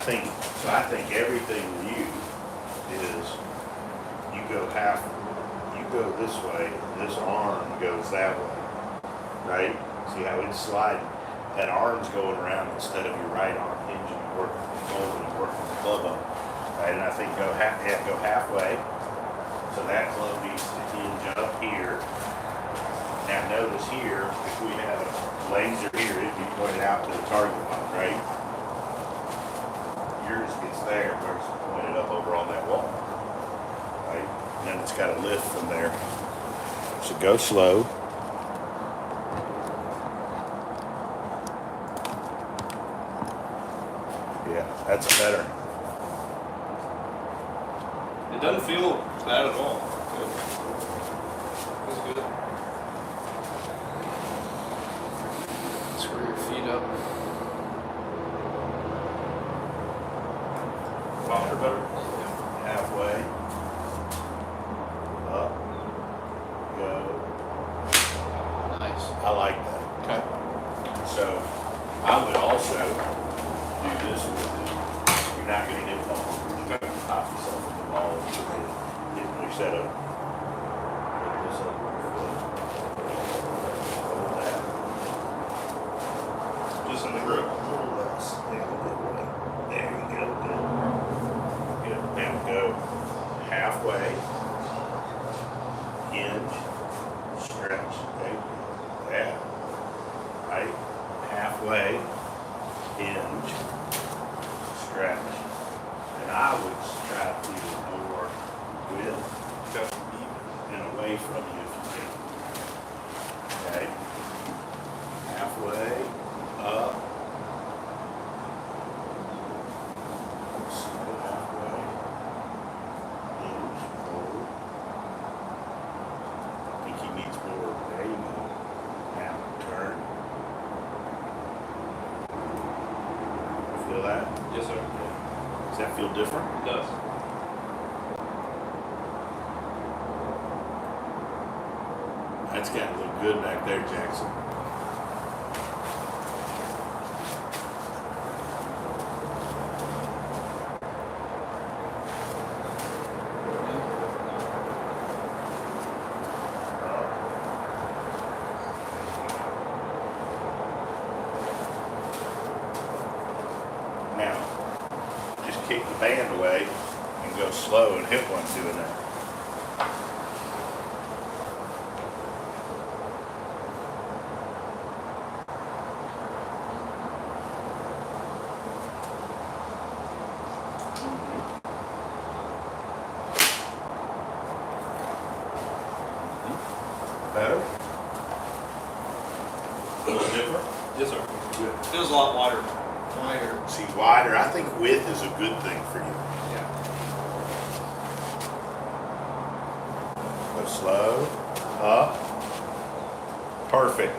I think everything with you is you go this way, this arm goes that way, right? See how it's sliding? That arm's going around instead of your right arm hinging and working, folding and working the club up, right? And I think go halfway. So that club needs to hinge up here. Now notice here, if we had a laser here, it'd be pointed out to the target line, right? Yours gets there where it's pointed up over on that wall, right? And then it's got a lift from there. So go slow. Yeah, that's better. It doesn't feel bad at all. Good. Feels good. Screw your feet up. Softer, better? Halfway. Up. Go. Nice. I like that. Okay. So I would also do this with it. You're not going to hit the ball. You're going to pop yourself with the ball and get your setup. Put this up with your foot. Hold that. Just in the grip. A little less. There you go. There you go. Good. Good. Now go halfway. Hinge. Stretch. Okay. Yeah. Right. Halfway. Hinge. Stretch. And I would try to do more with and away from you if you can. Okay. Halfway. Up. Slow halfway. Hinge. Hold. I think he needs more. There you go. Now turn. Feel that? Yes, sir. Does that feel different? It does. That's got to look good back there, Jackson. Now, just kick the band away and go slow and hit one doing that. Better? A little different? Yes, sir. Good. Feels a lot wider. See, wider, I think width is a good thing for you. Yeah. Go slow, up, perfect.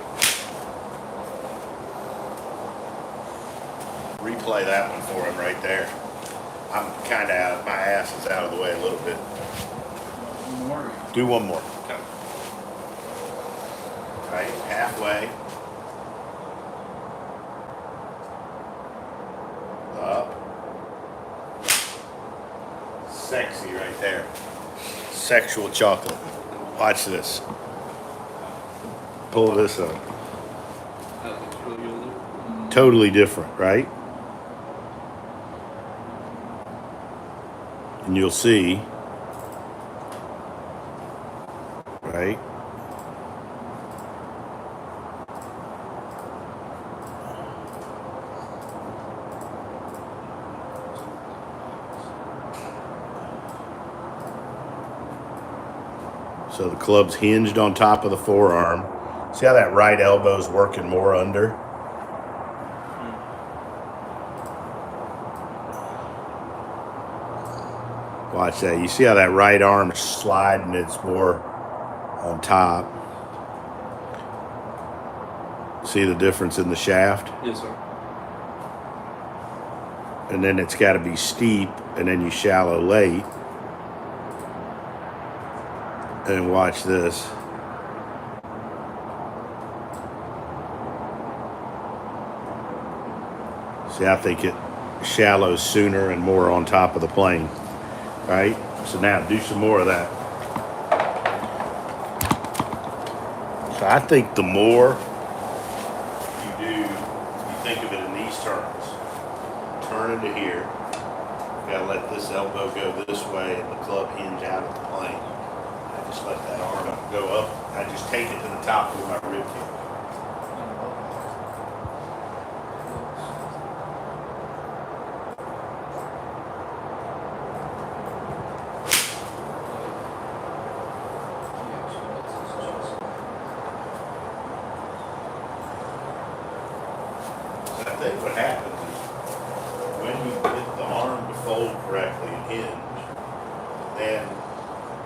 Replay that one for him right there. I'm kind of out, my ass is out of the way a little bit. More. Do one more. Okay. Right, halfway. Up. Sexy right there. Sexual chocolate. Watch this. Pull this up. That looks really good. Totally different, right? And you'll see, right? So the club's hinged on top of the forearm. See how that right elbow's working more under? Watch that. You see how that right arm is sliding? It's more on top. See the difference in the shaft? Yes, sir. And then it's got to be steep, and then you shallow late. And watch this. See, I think shallow sooner and more on top of the plane, right? So now do some more of that. So I think the more you do, you think of it in these terms. Turn into here. You gotta let this elbow go this way and the club hinge out of the plane. I just let that arm go up. I just take it to the top of my rib cage. I think what happens is when you get the arm to fold correctly and hinge, then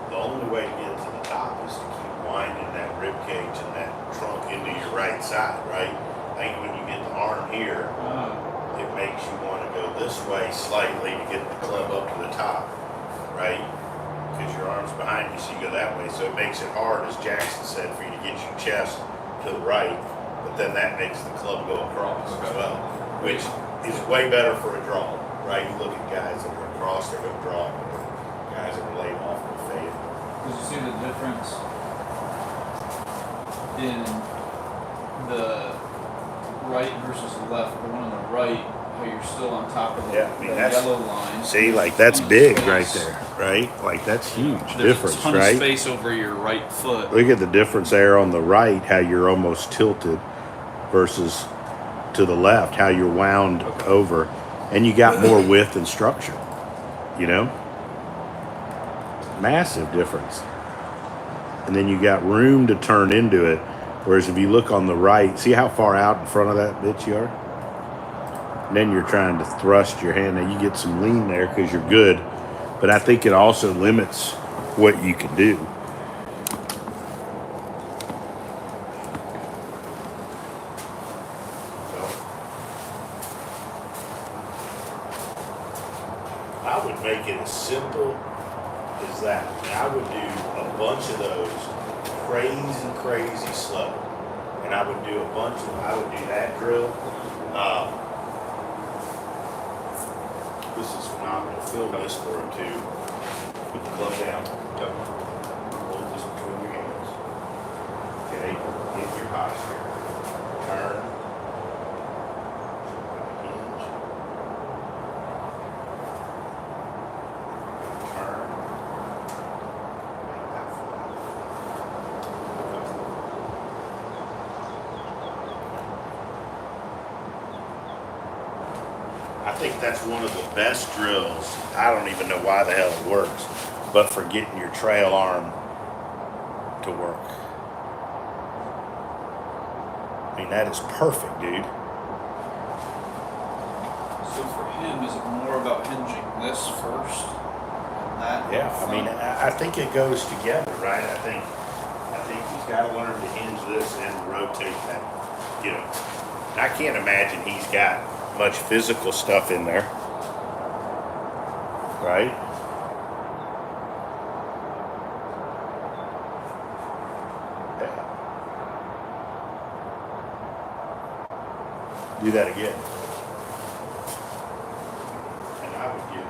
the only way to get to the top is to keep winding that rib cage and that trunk into your right side, right? I think when you get the arm here, it makes you want to go this way slightly to get the club up to the top, right? Because your arm's behind you, so you go that way. So it makes it hard, as Jackson said, for you to get your chest to the right. But then that makes the club go across as well, which is way better for a draw, right? You look at guys that are across, they're going to draw. Guys that are laid off will fade. Did you see the difference in the right versus the left? The one on the right, how you're still on top of the, Yeah, I mean, the that's, yellow line. see, like that's big right there, right? Like that's huge There's difference, a ton right? of space over your right foot. Look at the difference there on the right, how you're almost tilted versus to the left, how you're wound over, and you got more width and structure, you know? Massive difference. And then you got room to turn into it, whereas if you look on the right, see how far out in front of that bitch you are? And then you're trying to thrust your hand. Now you get some lean there because you're good, but I think it also limits what you can do. I would make it as simple as that. And I would do a bunch of those crazy slow. And I would do I would do that drill. This is phenomenal. Film this for him too. Put the club down. Hold this between your hands. Okay, get your posture. Turn. Hinge. Turn. Make that flat. I think that's one of the best drills. I don't even know why the hell it works, but for getting your trail arm to work. I mean, that is perfect, dude. So for him, is it more about hinging this first and that? Yeah, I mean, I think it goes together, right? I think he's got to learn to hinge this and rotate that, you know. And I can't imagine he's got much physical stuff in there, right? Yeah. Do that again. And I would get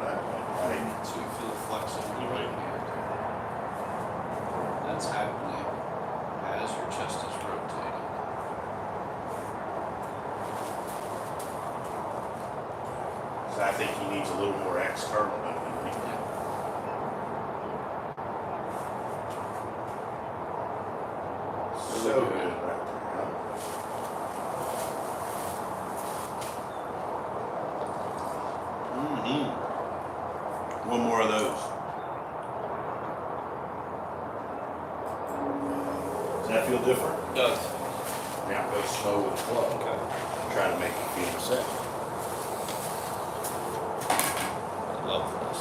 that way, right? So you feel the flex in your right hand. That's happening as your chest is rotating. So I think he needs a little more external movement. So good right there, huh? One more of those. Does that feel different? It does. Now go slow with the flow. Okay. Try to make it feel set. I love this.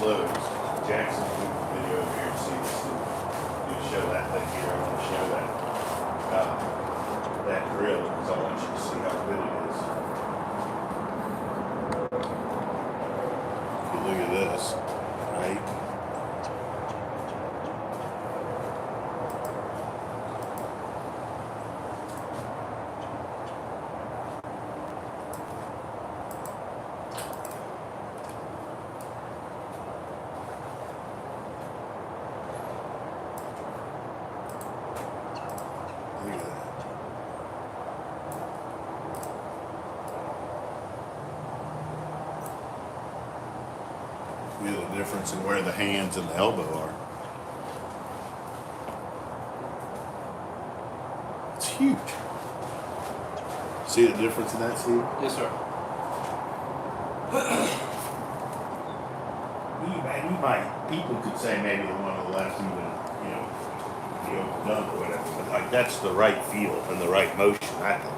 close. Jackson, put the video over here and see this. You show that thing here. I want to show that grill because I want you to see how good it is. You look at this, right? Look at that. Feel the difference in where the hands and the elbow are. It's huge. See the difference in that, Steve? Yes, sir. People could say maybe the one on the left even, overdone or whatever, but like that's the right feel and the right motion, I think.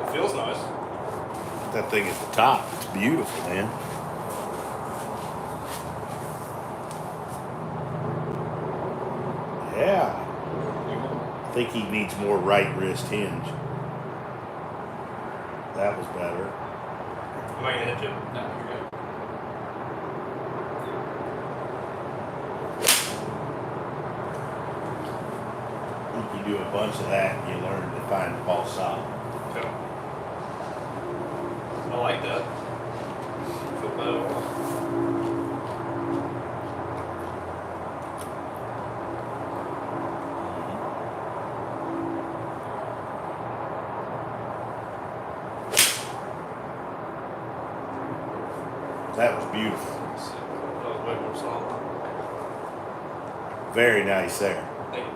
It feels nice. That thing at the top, it's beautiful, man. Yeah. I think he needs more right wrist hinge. That was better. Am I gonna hit you? No, you're good. I think you do a bunch of that and you learn to find the ball solid. Okay. I like that. Feel better. That was beautiful. That was way more solid. Very nice there. Thank you.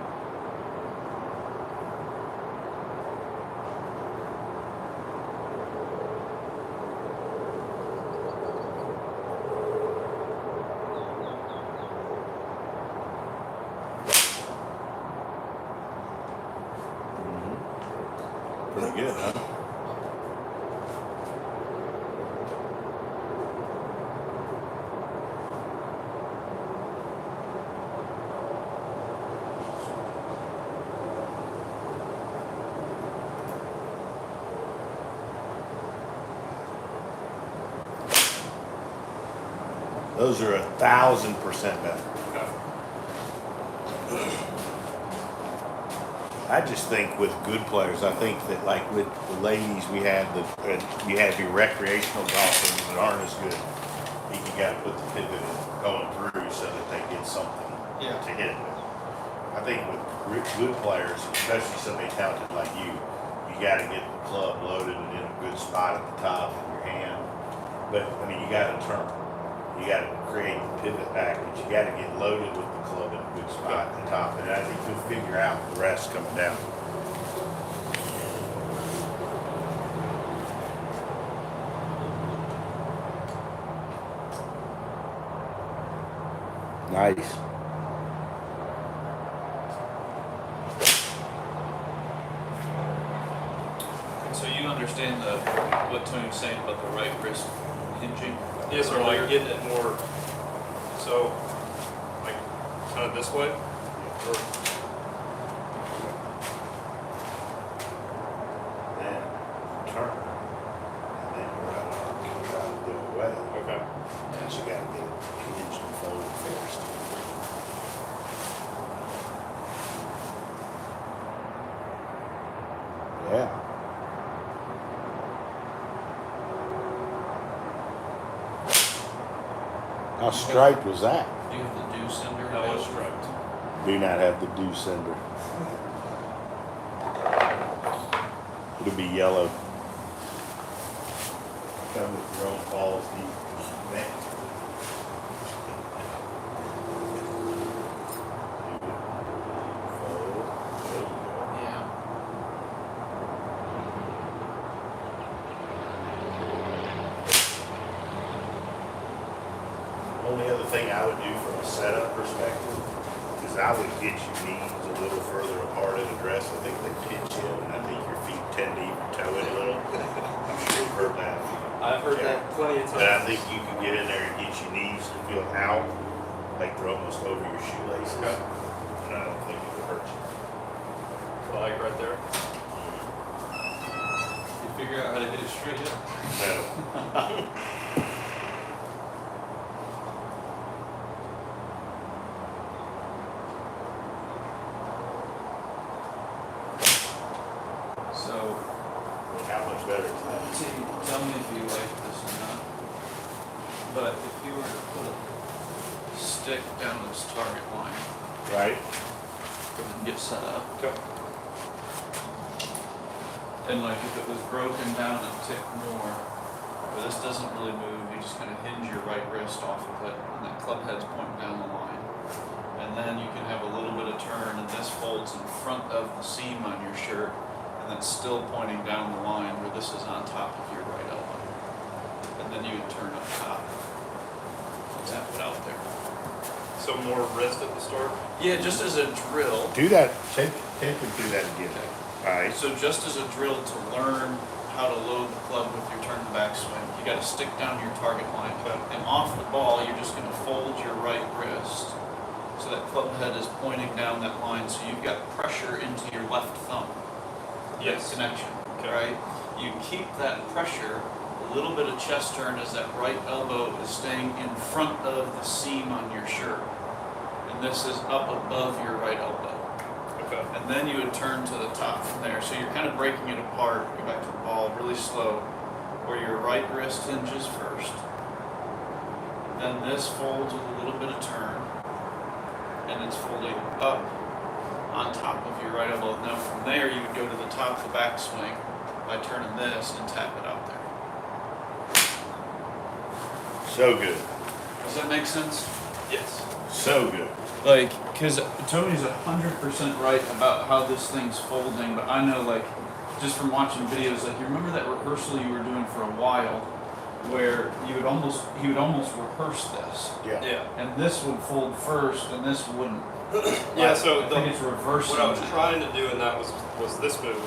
Pretty good, huh? Those are 1,000% better. Okay. I just think with good players, I think that like with the ladies, you have your recreational golfers that aren't as good. You got to put the pivot in going through so that they get something to hit with. I think with good players, especially somebody talented like you got to get the club loaded and in a good spot at the top of your hand. But I mean, you got to turn. You got to create the pivot back, but you got to get loaded with the club in a good spot at the top, and I think you'll figure out the rest coming down. Nice. So you understand what Tony's saying about the right wrist hinging? Yes, or like getting it more, so, like, kind of this way? Or, Then turn, and then your right arm can try to do it away. okay. And you got to get it hinged and folded first. Yeah. How striped was that? Do you have the dew sender? That was striped. Do not have the dew sender. It'll be yellow. Come with your own balls deep. Man. Yeah. Only other thing I would do from a setup perspective is is I would get your knees a little further apart in the dress. I think they pinch you, and I think your feet tend to even toe in a little. I'm sure you've heard that. I've heard that plenty of times. But I think you can get in there and get your knees to feel out, like they're almost over your shoelaces. Okay. And I don't think it would hurt you. Like right there. You figure out how to hit it straight up. No. So, How much better is that? tell me if you like this or not. But if you were to put a stick down this target line Right? and get set up, Okay. and like if it was broken down a tick more, where this doesn't really move, you just kind of hinge your right wrist off of it, and that club head's pointing down the line. And then you can have a little bit of turn, and this folds in front of the seam on your shirt, and then still pointing down the line where this is on top of your right elbow. And then you would turn up top. Tap it out there. So more wrist at the start. Yeah, just as a drill. Do that. Take and do that again. Alright. So just as a drill to learn how to load the club with your turn back swing, you got to stick down your target line. And off the ball, you're just going to fold your right wrist so that club head is pointing down that line. So you've got pressure into your left thumb. Yes. Connection. Okay. Right? You keep that pressure, a little bit of chest turn as that right elbow is staying in front of the seam on your shirt. And this is up above your right elbow. Okay. And then you would turn to the top from there. So you're kind of breaking it apart. Go back to the ball really slow, where your right wrist hinges first. Then this folds with a little bit of turn. And it's folding up on top of your right elbow. Now from there, you would go to the top of the backswing by turning this and tap it out there. So good. Does that make sense? Yes. So good. Like, because Tony's 100% right about how this thing's folding, but I know, like, just from watching videos, like, you remember that rehearsal you were doing for a while, where he would almost rehearse this, Yeah. Yeah. and this would fold first, and this wouldn't. Yeah. So I think it's reversing. what I was that. trying to do in that was this move,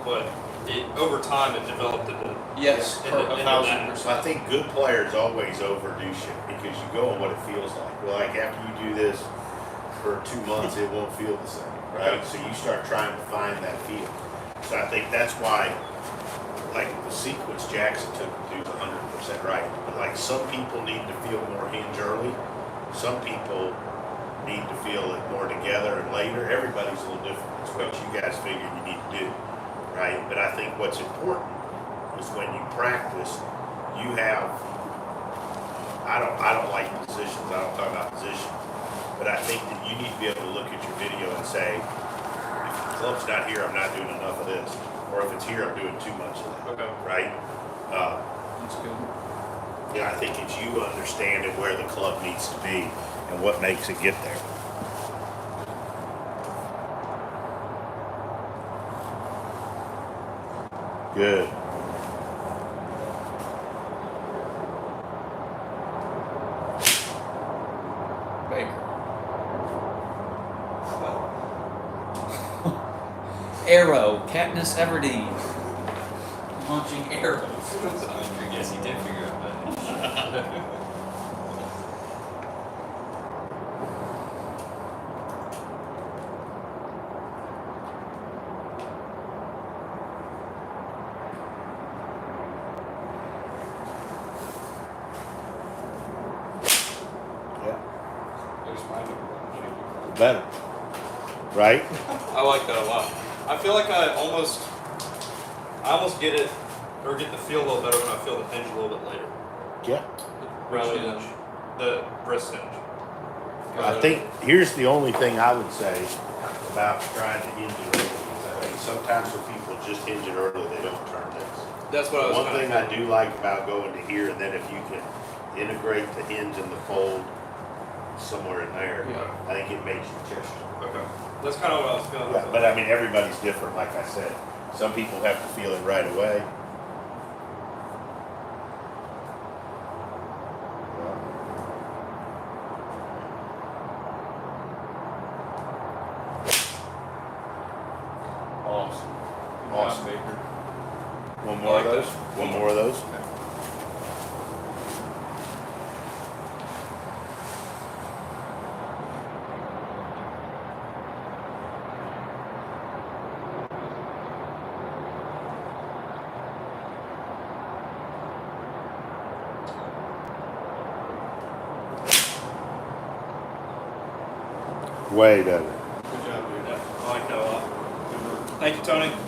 but over time it developed into Yes, into 1,000%. I think good players always overdo shit because you go on what it feels like. Well, like after you do this for 2 months, it won't feel the same, right? So you start trying to find that feel. So I think that's why, like the sequence Jackson took to do is 100% right. But like some people need to feel more hinge early. Some people need to feel it more together and later. Everybody's a little different. It's what you guys figure you need to do, right? But I think what's important is when you practice, you have, I don't like positions, I don't talk about position, but I think that you need to be able to look at your video and say, if the club's not here, I'm not doing enough of this, or if it's here, I'm doing too much of that, Okay. right? That's good. Yeah, I think it's you understanding where the club needs to be and what makes it get there. Good. Baker. Arrow, Katniss Everdeen. Launching arrows. I guess he did figure out that. Yeah. There's my number. Better. Right? I like that a lot. I feel like I almost get it or get the feel a little better when I feel the hinge a little bit later, Yeah. rather than the wrist hinge. I think here's the only thing I would say about trying to hinge it early. Is I think sometimes when people just hinge it early, they don't turn this. That's what I was. One kinda thing I feeling. do like about going to here, and then if you can integrate the hinge and the fold somewhere in there, Yeah. I think it makes your chest. Okay. That's kind of what I was feeling. Yeah, but I mean, everybody's different, like I said. Some people have to feel it right away. One more of I like those? that. One more of those? Way better. Good job, dude. I like that a lot. Good work. Thank you, Tony.